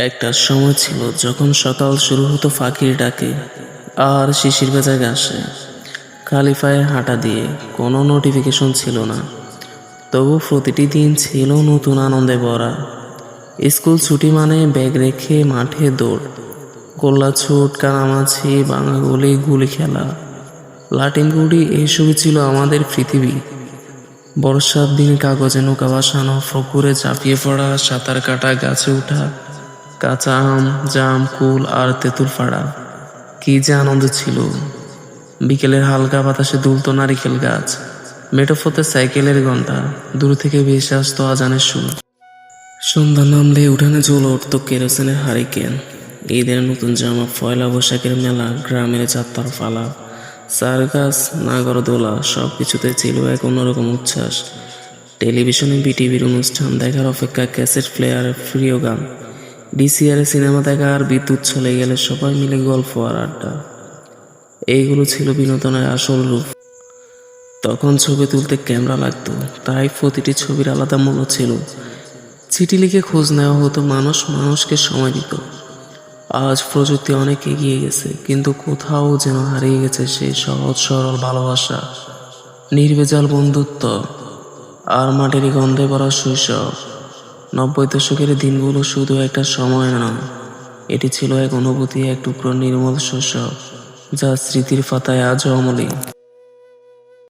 একটা সময় ছিল যখন সকাল শুরু হতো পাখির ডাকে আর শিশির ভেজা ঘাসে খালি পায়ে হাঁটা দিয়ে। কোনো নোটিফিকেশন ছিল না, তবু প্রতিটি দিন ছিল নতুন আনন্দে ভরা। স্কুল ছুটি মানে ব্যাগ রেখে মাঠে দৌড়, গোল্লা ছুট, কানামাছি, ভাঙা গলি, গুলি খেলা, লাটিম গুড়ি, এইসবই ছিল আমাদের পৃথিবী। বর্ষার দিন কাগজে নৌকা ভাসানো, পুকুরে ঝাঁপিয়ে পড়া, সাঁতার কাটা, গাছে ওঠা, কাঁচা আম, জাম, কুল আর তেঁতুল ফাড়া, কি যে আনন্দ ছিল। বিকেলের হালকা বাতাসে দুলতো নারিকেল গাছ, মেঠোপথে সাইকেলের ঘন্টা, দূর থেকে ভেসে আসতো আজানের সুর। সন্ধ্যা নামলে উঠানে জ্বলে উঠত কেরোসিনের হারিকেন। ঈদের নতুন জামা, পয়লা বৈশাখের মেলা, গ্রামের যাত্রার পালা, সার্কাস, নাগরদোলা, সব কিছুতে ছিল এক অন্যরকম উচ্ছ্বাস। টেলিভিশনে বিটিভির অনুষ্ঠান দেখার অপেক্ষা, ক্যাসেট প্লেয়ারের প্রিয় গান, ডিসিআরে সিনেমা দেখা, আর বিদ্যুৎ চলে গেলে সবাই মিলে গল্প আর আড্ডা। এইগুলো ছিল বিনোদনের আসল রূপ। তখন ছবি তুলতে ক্যামেরা লাগতো, তাই প্রতিটি ছবির আলাদা মূল্য ছিল। চিঠি লিখে খোঁজ নেওয়া হতো, মানুষ মানুষকে সময় দিত। আজ প্রযুক্তি অনেক এগিয়ে গেছে, কিন্তু কোথাও যেন হারিয়ে গেছে সেই সহজ সরল ভালোবাসা, নির্ভেজাল বন্ধুত্ব আর মাটির গন্ধে ভরা শৈশব। 90 দশকের দিনগুলো শুধু একটা সময় নয়, এটি ছিল এক অনুভূতি, এক টুকরো নির্মল শৈশব, যা স্মৃতির পাতায় আজও অমলিন।